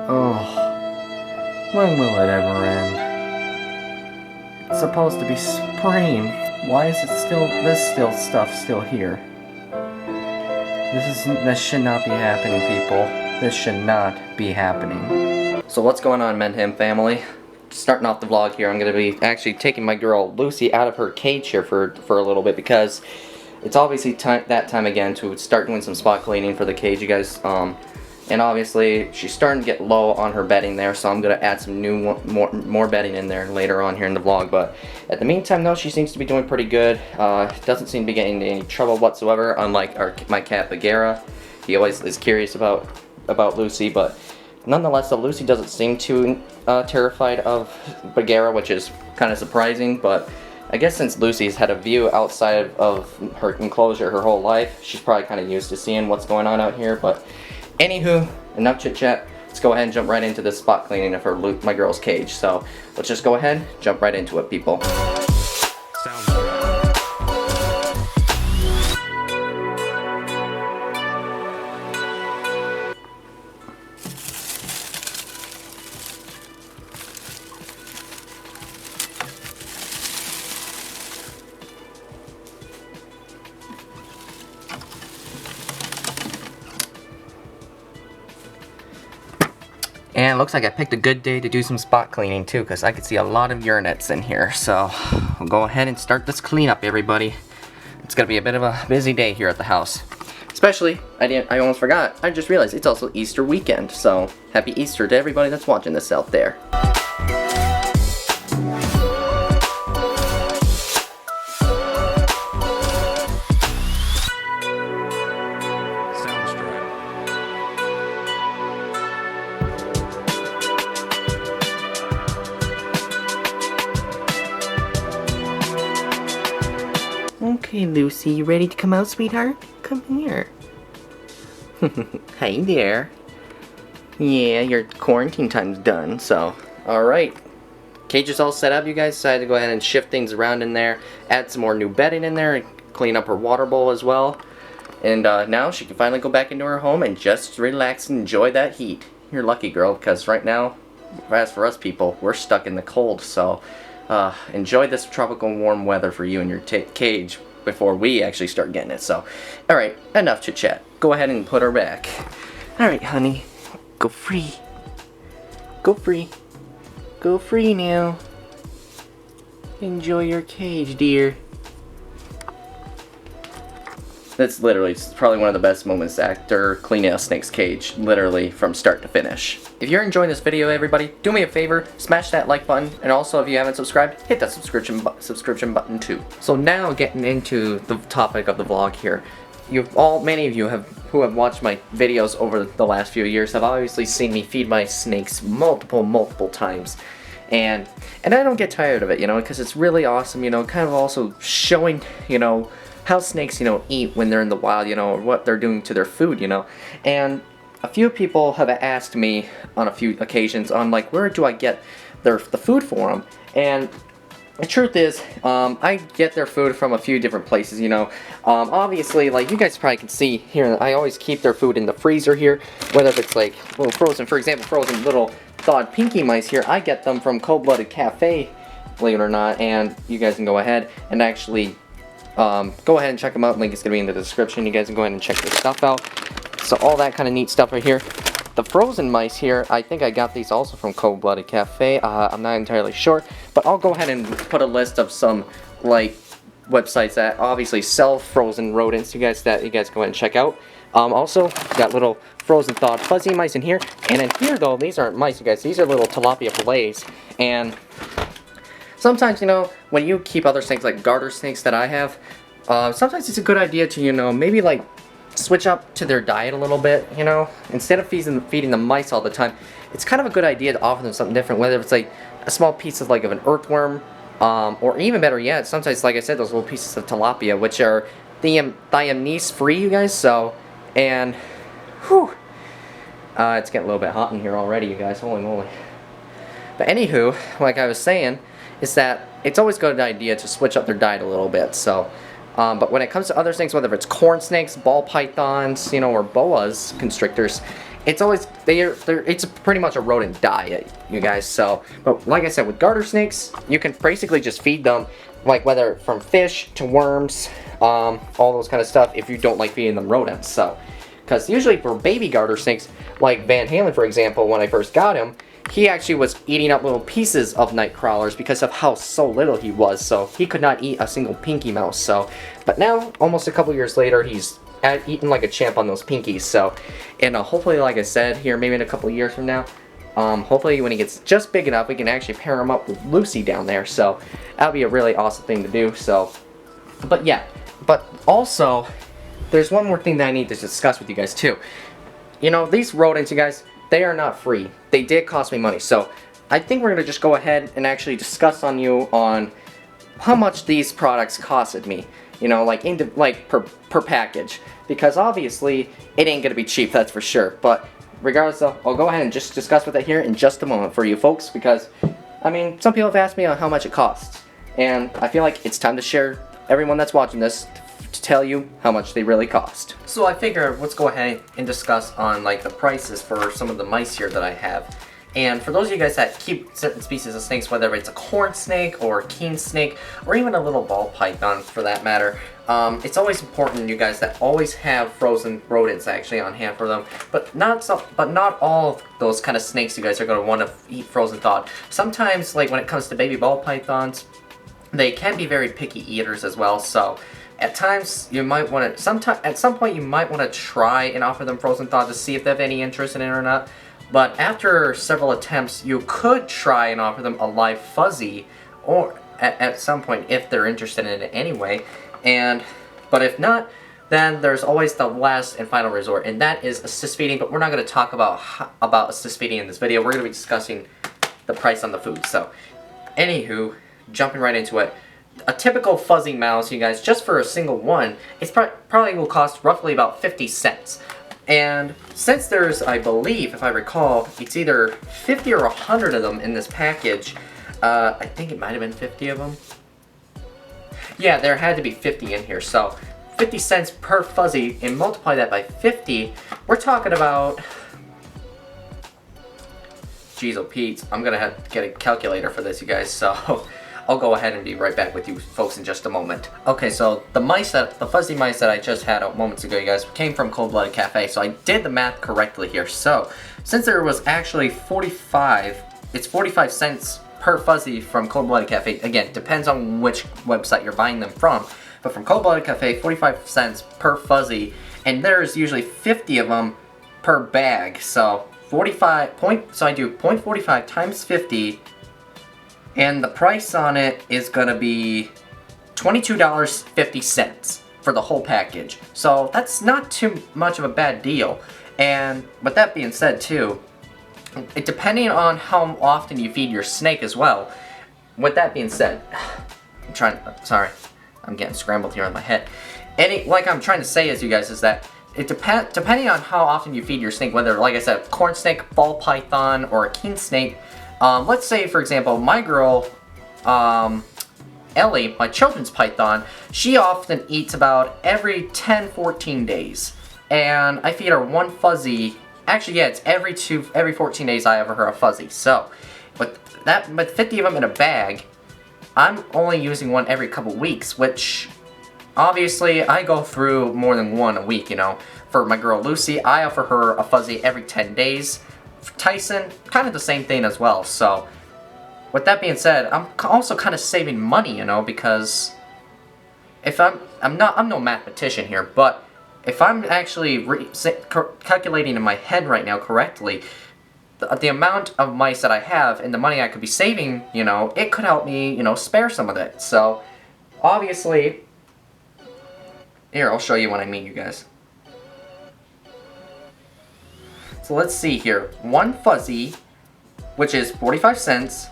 Oh, when will it ever end? It's supposed to be spring. Why is it stuff still here? This should not be happening, people. This should not be happening. So what's going on, Menham family? Starting off the vlog here, I'm going to be actually taking my girl Lucy out of her cage here for a little bit because it's obviously that time again to start doing some spot cleaning for the cage, you guys. And obviously she's starting to get low on her bedding there, so I'm going to add some new more bedding in there later on here in the vlog. But at the meantime though, she seems to be doing pretty good. Doesn't seem to be getting into any trouble whatsoever, unlike my cat Bagheera. He always is curious about Lucy, but nonetheless though, Lucy doesn't seem too terrified of Bagheera, which is kind of surprising. But I guess since Lucy's had a view outside of her enclosure her whole life, she's probably kind of used to seeing what's going on out here. But anywho, enough chit chat. Let's go ahead and jump right into this spot cleaning of my girl's cage. So let's just go ahead, jump right into it, people. Sounds good. And it looks like I picked a good day to do some spot cleaning too, because I could see a lot of urinets in here. So we'll go ahead and start this cleanup, everybody. It's gonna be a bit of a busy day here at the house. Especially, I almost forgot, I just realized it's also Easter weekend. So happy Easter to everybody that's watching this out there. Okay, Lucy, you ready to come out, sweetheart? Come here. Hey there. Yeah, your quarantine time's done, so. Alright. Cage is all set up, you guys. Decided to go ahead and shift things around in there. Add some more new bedding in there. And clean up her water bowl as well. And now she can finally go back into her home and just relax and enjoy that heat. You're lucky, girl, because right now, as for us people, we're stuck in the cold. So enjoy this tropical warm weather for you and your cage before we actually start getting it. So, alright, enough chit chat. Go ahead and put her back. Alright, honey. Go free. Go free. Go free now. Enjoy your cage, dear. That's literally probably one of the best moments after cleaning a snake's cage, literally from start to finish. If you're enjoying this video, everybody, do me a favor, smash that like button, and also if you haven't subscribed, hit that subscription button too. So now getting into the topic of the vlog here. Many of you who have watched my videos over the last few years have obviously seen me feed my snakes multiple times. And I don't get tired of it, you know, because it's really awesome, you know, kind of also showing, you know, how snakes, you know, eat when they're in the wild, you know, or what they're doing to their food, you know. And a few people have asked me on a few occasions on, like, where do I get the food for them? And the truth is, I get their food from a few different places, you know. Obviously, like, you guys probably can see here, I always keep their food in the freezer here, whether if it's, like, little frozen, for example, frozen little thawed pinky mice here, I get them from Cold-Blooded Cafe, believe it or not, and you guys can go ahead and actually go ahead and check them out. Link is going to be in the description. You guys can go ahead and check their stuff out. So all that kind of neat stuff right here. The frozen mice here, I think I got these also from Cold-Blooded Cafe. I'm not entirely sure, but I'll go ahead and put a list of some, like, websites that obviously sell frozen rodents. You guys go ahead and check out. Also, got little frozen thawed fuzzy mice in here. And in here, though, these aren't mice, you guys. These are little tilapia fillets. And sometimes, you know, when you keep other snakes like garter snakes that I have, sometimes it's a good idea to, you know, maybe like switch up to their diet a little bit, you know. Instead of feeding the mice all the time, it's kind of a good idea to offer them something different, whether it's like a small piece of like of an earthworm, or even better yet, sometimes, like I said, those little pieces of tilapia, which are thiamines free, you guys. So, and whew, it's getting a little bit hot in here already, you guys. Holy moly. But anywho, like I was saying, is that it's always a good idea to switch up their diet a little bit. So, but when it comes to other snakes, whether it's corn snakes, ball pythons, you know, or boas constrictors, it's always it's pretty much a rodent diet, you guys. So, but like I said, with garter snakes, you can basically just feed them, like whether from fish to worms, all those kind of stuff. If you don't like feeding them rodents, so because usually for baby garter snakes, like Van Halen, for example, when I first got him, he actually was eating up little pieces of night crawlers because of how so little he was. So he could not eat a single pinky mouse. So, but now, almost a couple years later, he's eating like a champ on those pinkies. So, and hopefully, like I said, here maybe in a couple years from now, hopefully when he gets just big enough, we can actually pair him up with Lucy down there. So that'll be a really awesome thing to do. So, but yeah, but also there's one more thing that I need to discuss with you guys too. You know, these rodents, you guys, they are not free. They did cost me money. So I think we're gonna just go ahead and actually discuss on how much these products costed me. You know, like per package, because obviously it ain't gonna be cheap, that's for sure. But regardless, I'll go ahead and just discuss with it here in just a moment for you folks, because I mean, some people have asked me on how much it costs, and I feel like it's time to share everyone that's watching this to tell you how much they really cost. So I figure let's go ahead and discuss on like the prices for some of the mice here that I have. And for those of you guys that keep certain species of snakes, whether it's a corn snake or a king snake, or even a little ball python for that matter, it's always important, you guys, that always have frozen rodents actually on hand for them. But not all of those kind of snakes you guys are going to want to eat frozen thawed. Sometimes, like when it comes to baby ball pythons, they can be very picky eaters as well. So at times you might want to, at some point you might want to try and offer them frozen thawed to see if they have any interest in it or not. But after several attempts, you could try and offer them a live fuzzy, or at some point if they're interested in it anyway. But if not, then there's always the last and final resort, and that is assist feeding. But we're not going to talk about assist feeding in this video. We're going to be discussing the price on the food. So, anywho, jumping right into it. A typical fuzzy mouse, you guys, just for a single one, it's probably will cost roughly about 50 cents. And since there's, I believe, if I recall, it's either 50 or 100 of them in this package, I think it might have been 50 of them. Yeah, there had to be 50 in here, so 50 cents per fuzzy, and multiply that by 50, we're talking about, geez oh Pete, I'm gonna have to get a calculator for this, you guys, so I'll go ahead and be right back with you folks in just a moment. Okay, so the fuzzy mice that I just had moments ago, you guys, came from Cold Blooded Cafe, so I did the math correctly here. So, since there was actually it's 45 cents per fuzzy from Cold Blooded Cafe. Again, depends on which website you're buying them from. But from Cold Blooded Cafe, 45 cents per fuzzy, and there's usually 50 of them per bag. So, so I do 0.45 times 50, and the price on it is gonna be $22.50 for the whole package. So that's not too much of a bad deal. And with that being said too, depending on how often you feed your snake as well, with that being said, I'm getting scrambled here in my head. Like I'm trying to say is, you guys, is that depending on how often you feed your snake, whether, like I said, corn snake, ball python, or a king snake, let's say, for example, my girl, Ellie, my children's python, she often eats about every 10-14 days. And I feed her one fuzzy. Actually, yeah, it's every 14 days I offer her a fuzzy. So, with 50 of them in a bag, I'm only using one every couple weeks, which, obviously, I go through more than one a week, you know. For my girl Lucy, I offer her a fuzzy every 10 days. Tyson, kind of the same thing as well. So, with that being said, I'm also kind of saving money, you know, because if I'm no mathematician here, but if I'm actually calculating in my head right now correctly, the amount of mice that I have and the money I could be saving, you know, it could help me, you know, spare some of it. So, obviously, here, I'll show you what I mean, you guys. So let's see here, one fuzzy, which is 45 cents,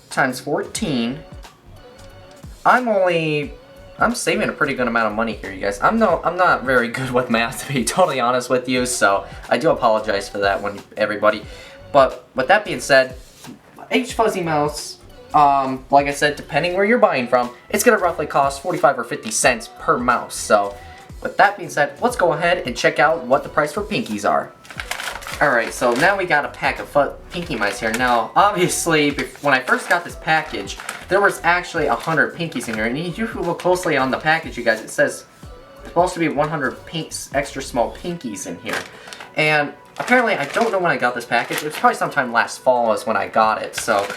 times 14, I'm saving a pretty good amount of money here, you guys. I'm not very good with math, to be totally honest with you, so I do apologize for that one, everybody. But with that being said, each fuzzy mouse, like I said, depending where you're buying from, it's gonna roughly cost 45 or 50 cents per mouse. So with that being said, let's go ahead and check out what the price for pinkies are. Alright, so now we got a pack of pinky mice here. Now, obviously, when I first got this package, there was actually 100 pinkies in here. And if you look closely on the package, you guys, it says it's supposed to be 100 extra small pinkies in here. And apparently, I don't know when I got this package. It was probably sometime last fall is when I got it. So,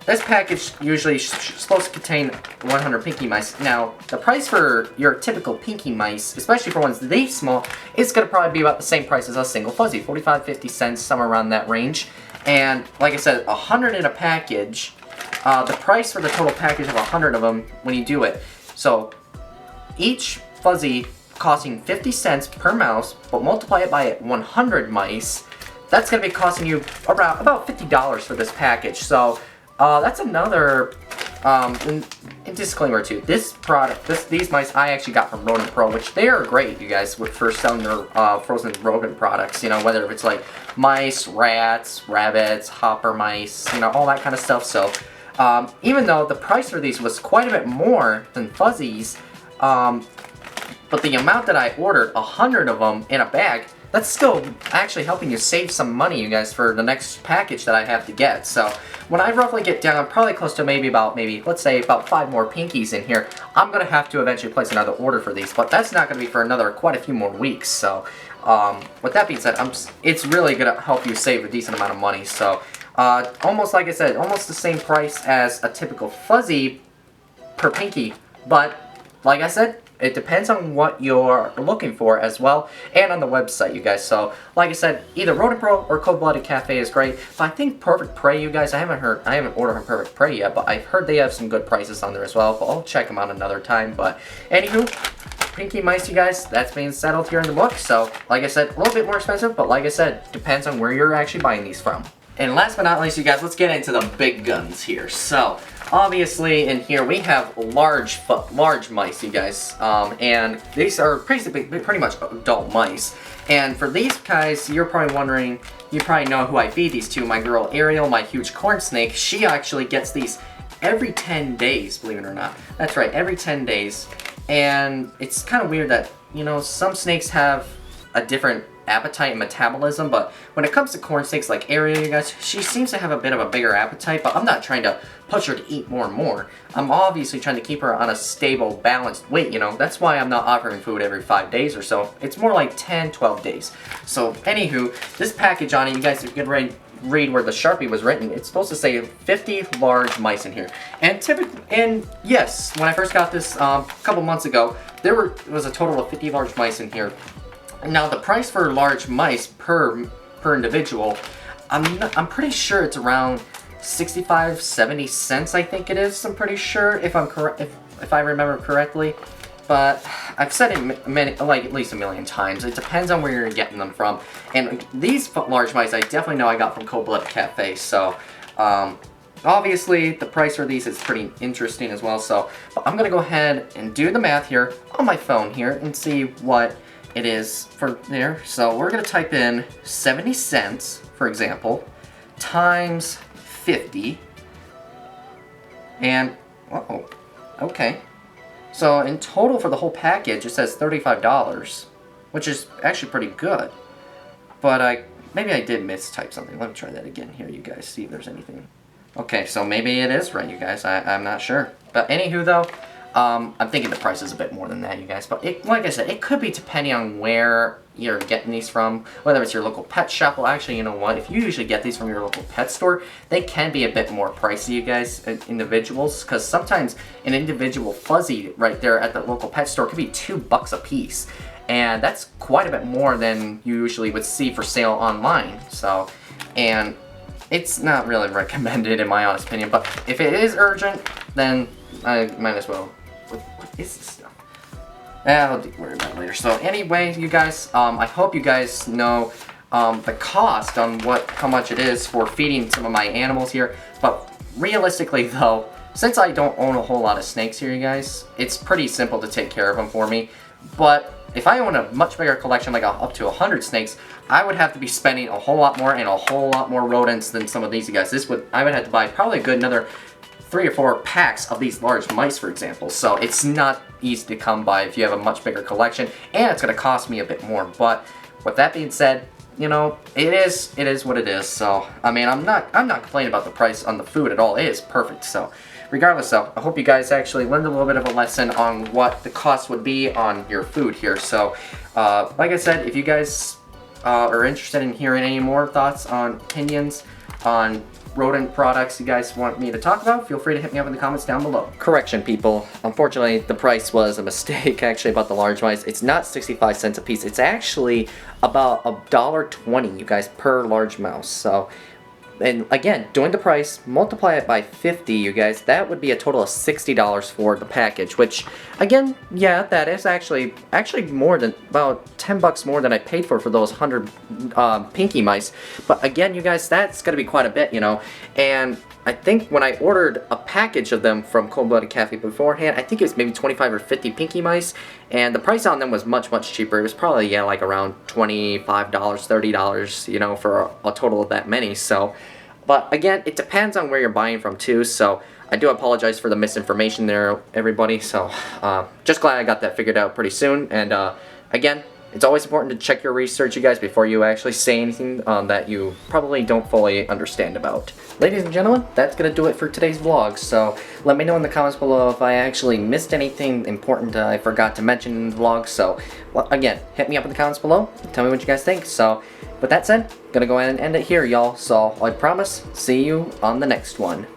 this package usually is supposed to contain 100 pinky mice. Now, the price for your typical pinky mice, especially for ones this small, is going to probably be about the same price as a single fuzzy, 45-50 cents, somewhere around that range. And like I said, 100 in a package. The price for the total package of 100 of them when you do it. So, each fuzzy costing 50 cents per mouse, but multiply it by 100 mice, that's going to be costing you around about $50 for this package. So, that's another disclaimer too. This product, these mice I actually got from Rodent Pro, which they are great, you guys, for selling their frozen rodent products. You know, whether it's like mice, rats, rabbits, hopper mice, you know, all that kind of stuff. So, even though the price for these was quite a bit more than fuzzies, but the amount that I ordered, 100 of them in a bag, that's still actually helping you save some money, you guys, for the next package that I have to get. So when I roughly get down, probably close to let's say about 5 more pinkies in here, I'm going to have to eventually place another order for these. But that's not going to be for another quite a few more weeks. So with that being said, it's really going to help you save a decent amount of money. So almost like I said, almost the same price as a typical fuzzy per pinky. But like I said, it depends on what you're looking for as well, and on the website, you guys. So, like I said, either Rodent Pro or Cold-Blooded Cafe is great. But I think Perfect Prey, you guys, I haven't ordered from Perfect Prey yet, but I've heard they have some good prices on there as well. But I'll check them out another time. But anywho, pinky mice, you guys, that's being settled here in the book. So, like I said, a little bit more expensive, but like I said, depends on where you're actually buying these from. And last but not least, you guys, let's get into the big guns here. So, obviously, in here we have large mice, you guys, and these are pretty much adult mice. And for these guys, you're probably wondering, you probably know who I feed these to. My girl Ariel, my huge corn snake, she actually gets these every 10 days, believe it or not. That's right, every 10 days. And it's kind of weird that, you know, some snakes have a different appetite and metabolism, but when it comes to corn snakes like Ariel, you guys, she seems to have a bit of a bigger appetite, but I'm not trying to push her to eat more and more. I'm obviously trying to keep her on a stable, balanced weight, you know. That's why I'm not offering food every 5 days or so. It's more like 10, 12 days. So, anywho, this package on it, you guys can read where the Sharpie was written. It's supposed to say 50 large mice in here. And yes, when I first got this a couple months ago, there was a total of 50 large mice in here. Now, the price for large mice per individual, I'm pretty sure it's around 65-70 cents. I think it is. I'm pretty sure, if I'm correct, if I remember correctly. But I've said it at least a million times. It depends on where you're getting them from. And these large mice, I definitely know I got from Cold-Blooded Cafe. So, obviously, the price for these is pretty interesting as well. So, but I'm gonna go ahead and do the math here on my phone here and see what it is for there. So we're gonna type in 70 cents, for example, times 50, and okay. So in total for the whole package, it says $35, which is actually pretty good. But maybe I did mistype something. Let me try that again here, you guys, see if there's anything. Okay, so maybe it is right, you guys. I'm not sure. But anywho, though, I'm thinking the price is a bit more than that, you guys. But like I said, it could be depending on where you're getting these from. Whether it's your local pet shop. Well, actually, you know what? If you usually get these from your local pet store, they can be a bit more pricey, you guys, individuals. Because sometimes an individual fuzzy right there at the local pet store could be $2 a piece. And that's quite a bit more than you usually would see for sale online. So, and it's not really recommended in my honest opinion. But if it is urgent, then I might as well. What is this stuff? I'll worry about it later. So anyway, you guys, I hope you guys know the cost on how much it is for feeding some of my animals here. But realistically though, since I don't own a whole lot of snakes here, you guys, it's pretty simple to take care of them for me. But if I own a much bigger collection, like up to 100 snakes, I would have to be spending a whole lot more and a whole lot more rodents than some of these, you guys. I would have to buy probably a good another 3 or 4 packs of these large mice, for example. So it's not easy to come by if you have a much bigger collection, and it's going to cost me a bit more. But with that being said, you know, it is what it is. So I mean, I'm not complaining about the price on the food at all. It is perfect. So regardless, though, I hope you guys actually learned a little bit of a lesson on what the cost would be on your food here. So like I said, if you guys are interested in hearing any more thoughts on opinions on rodent products you guys want me to talk about, feel free to hit me up in the comments down below. Correction, people. Unfortunately, the price was a mistake actually about the large mice. It's not 65 cents a piece. It's actually about $1.20, you guys, per large mouse. So, and again, doing the price, multiply it by 50, you guys, that would be a total of $60 for the package, which, again, yeah, that is actually more than, about 10 bucks more than I paid for those 100 pinky mice. But again, you guys, that's gonna be quite a bit, you know, and I think when I ordered a package of them from Cold Blooded Cafe beforehand, I think it was maybe 25 or 50 pinky mice, and the price on them was much, much cheaper. It was probably, yeah, like around $25, $30, you know, for a total of that many. So, but again, it depends on where you're buying from too, so I do apologize for the misinformation there, everybody. So, just glad I got that figured out pretty soon, and again, it's always important to check your research, you guys, before you actually say anything that you probably don't fully understand about. Ladies and gentlemen, that's going to do it for today's vlog, so let me know in the comments below if I actually missed anything important I forgot to mention in the vlog. So, well, again, hit me up in the comments below, tell me what you guys think. So, with that said, I'm going to go ahead and end it here, y'all. So, I promise, see you on the next one.